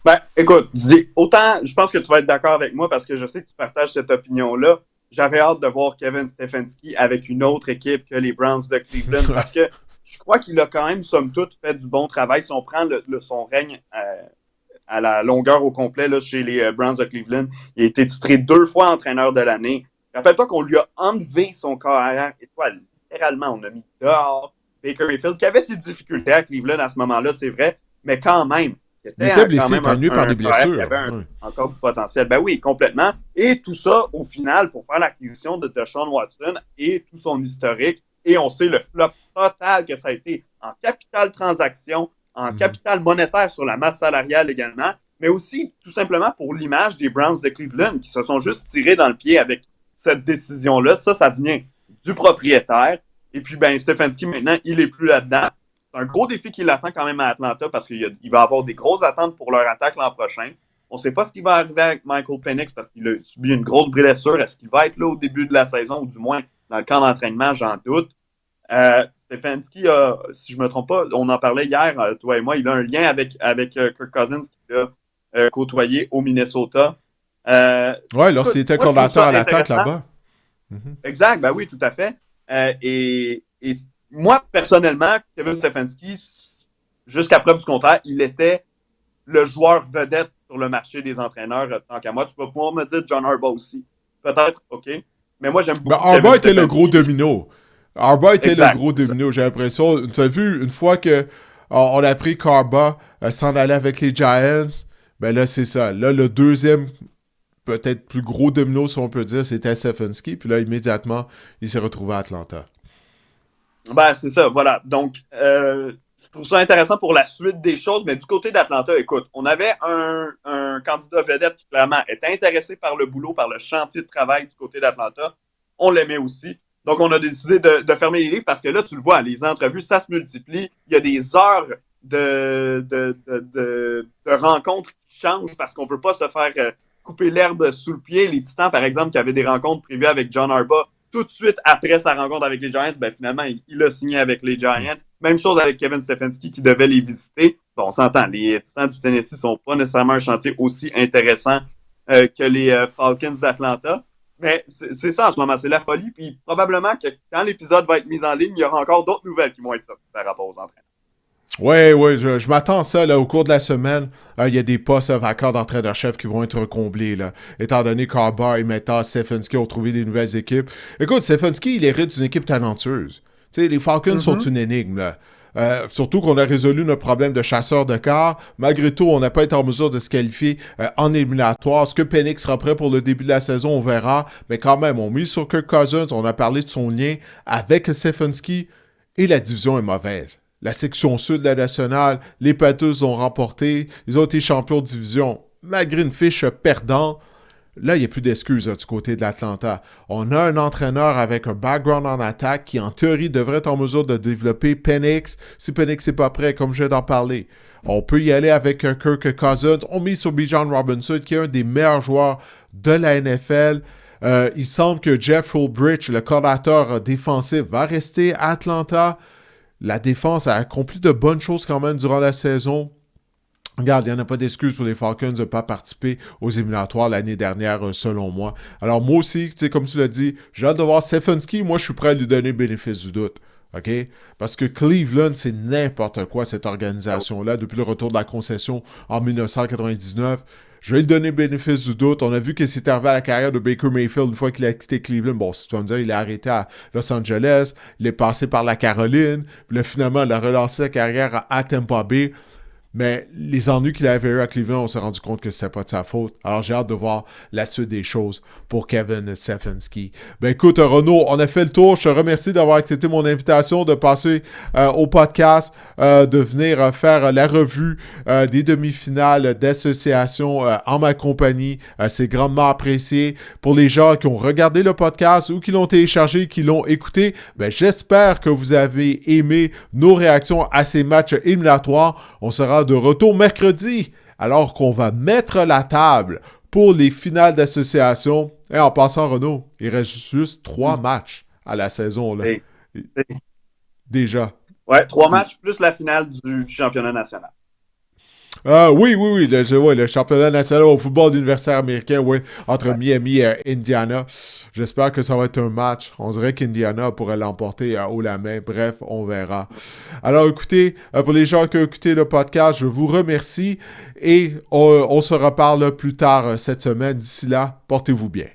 Ben, écoute, autant je pense que tu vas être d'accord avec moi parce que je sais que tu partages cette opinion-là. J'avais hâte de voir Kevin Stefanski avec une autre équipe que les Browns de Cleveland parce que je crois qu'il a quand même, somme toute, fait du bon travail. Si on prend son règne à la longueur au complet là, chez les Browns de Cleveland, il a été titré 2 fois entraîneur de l'année. Rappelle-toi qu'on lui a enlevé son carrière étoile. Littéralement, on a mis dehors Baker Mayfield, qui avait ses difficultés à Cleveland à ce moment-là, c'est vrai, mais quand même, il était blessé, ennuyé par des blessures. Il avait encore du potentiel. Ben oui, complètement. Et tout ça, au final, pour faire l'acquisition de Deshaun Watson et tout son historique, et on sait le flop total que ça a été en capital transaction, en capital monétaire sur la masse salariale également, mais aussi tout simplement pour l'image des Browns de Cleveland qui se sont juste tirés dans le pied avec cette décision-là. Ça vient du propriétaire. Et puis, ben, Stefanski, maintenant, il est plus là-dedans. C'est un gros défi qui l'attend quand même à Atlanta parce qu'il va avoir des grosses attentes pour leur attaque l'an prochain. On ne sait pas ce qui va arriver avec Michael Penix parce qu'il a subi une grosse blessure. Est-ce qu'il va être là au début de la saison ou du moins dans le camp d'entraînement? J'en doute. Stefanski, si je ne me trompe pas, on en parlait hier, toi et moi, il a un lien avec Kirk Cousins qu'il a côtoyé au Minnesota. Oui, lorsqu'il était coordinateur à l'attaque là-bas. Exact, ben oui, tout à fait. Et moi, personnellement, Kevin Stefanski, jusqu'à preuve du contraire, il était le joueur vedette sur le marché des entraîneurs tant qu'à moi. Tu vas pouvoir me dire John Harbaugh aussi. Peut-être, OK. Mais moi, j'aime beaucoup. Ben, Harbaugh était le gros domino. Harbaugh était le gros domino, j'ai l'impression. Tu as vu, une fois qu'on a appris qu'Harbaugh s'en allait avec les Giants, ben là, c'est ça. Là, le deuxième peut-être plus gros domino, si on peut dire, c'était Stefanski. Puis là, immédiatement, il s'est retrouvé à Atlanta. Ben, c'est ça, voilà. Donc, je trouve ça intéressant pour la suite des choses, mais du côté d'Atlanta, écoute, on avait un candidat vedette qui, clairement, était intéressé par le boulot, par le chantier de travail du côté d'Atlanta. On l'aimait aussi. Donc, on a décidé de fermer les livres parce que là, tu le vois, les entrevues, ça se multiplie. Il y a des heures de rencontres qui changent parce qu'on ne veut pas se faire couper l'herbe sous le pied. Les Titans, par exemple, qui avaient des rencontres prévues avec John Harbaugh tout de suite après sa rencontre avec les Giants, ben finalement, il a signé avec les Giants. Même chose avec Kevin Stefanski qui devait les visiter. Bon, on s'entend, les Titans du Tennessee sont pas nécessairement un chantier aussi intéressant que les Falcons d'Atlanta. Mais c'est ça en ce moment, c'est la folie. Puis probablement que quand l'épisode va être mis en ligne, il y aura encore d'autres nouvelles qui vont être sorties par rapport aux entraîneurs. Oui, oui, je m'attends à ça. Là, au cours de la semaine, il y a des postes vacants d'entraîneur-chef qui vont être comblés. Là, étant donné qu'Harbaugh et Meta Stefanski ont trouvé des nouvelles équipes. Écoute, Stefanski, il hérite d'une équipe talentueuse. Tu sais, les Falcons sont Mhm. une énigme. Là. Surtout qu'on a résolu notre problème de chasseur de quart. Malgré tout, on n'a pas été en mesure de se qualifier en éliminatoire. Est-ce que Penix sera prêt pour le début de la saison? On verra. Mais quand même, on mise sur Kirk Cousins. On a parlé de son lien avec Stefanski. Et la division est mauvaise. La section sud de la nationale, les Patriots ont remporté. Ils ont été champions de division. Malgré une fiche perdante, là, il n'y a plus d'excuses du côté de l'Atlanta. On a un entraîneur avec un background en attaque qui, en théorie, devrait être en mesure de développer Penix. Si Penix n'est pas prêt, comme je viens d'en parler, on peut y aller avec Kirk Cousins. On mise sur Bijan Robinson, qui est un des meilleurs joueurs de la NFL. Il semble que Jeff Ulbrich, le coordinateur défensif, va rester à Atlanta. La défense a accompli de bonnes choses quand même durant la saison. Regarde, il n'y en a pas d'excuse pour les Falcons de ne pas participer aux éliminatoires l'année dernière, selon moi. Alors moi aussi, tu sais, comme tu l'as dit, j'ai hâte de voir Stefanski. Moi, je suis prêt à lui donner le bénéfice du doute. OK? Parce que Cleveland, c'est n'importe quoi, cette organisation-là, depuis le retour de la concession en 1999. Je vais lui donner le bénéfice du doute. On a vu que c'est arrivé à la carrière de Baker Mayfield une fois qu'il a quitté Cleveland. Bon, si tu vas me dire, il est arrêté à Los Angeles, il est passé par la Caroline, puis là, finalement, il a relancé sa carrière à Tampa Bay. Mais les ennuis qu'il avait eu à Cleveland, on s'est rendu compte que c'était pas de sa faute. Alors j'ai hâte de voir la suite des choses pour Kevin Stefanski. Ben écoute, Renaud, on a fait le tour. Je te remercie d'avoir accepté mon invitation, de passer au podcast, de venir faire la revue des demi-finales d'association en ma compagnie. C'est grandement apprécié. Pour les gens qui ont regardé le podcast ou qui l'ont téléchargé, qui l'ont écouté, ben j'espère que vous avez aimé nos réactions à ces matchs éliminatoires. On sera de retour mercredi, alors qu'on va mettre la table pour les finales d'association. Et en passant, Renaud, il reste juste 3 matchs à la saison, là. Et- Déjà. ouais, 3 matchs plus la finale du championnat national. Oui, oui, oui, le championnat national au football universitaire américain, oui, entre Ouais. Miami et Indiana. J'espère que ça va être un match. On dirait qu'Indiana pourrait l'emporter haut la main. Bref, on verra. Alors, écoutez, pour les gens qui ont écouté le podcast, je vous remercie et on se reparle plus tard cette semaine. D'ici là, portez-vous bien.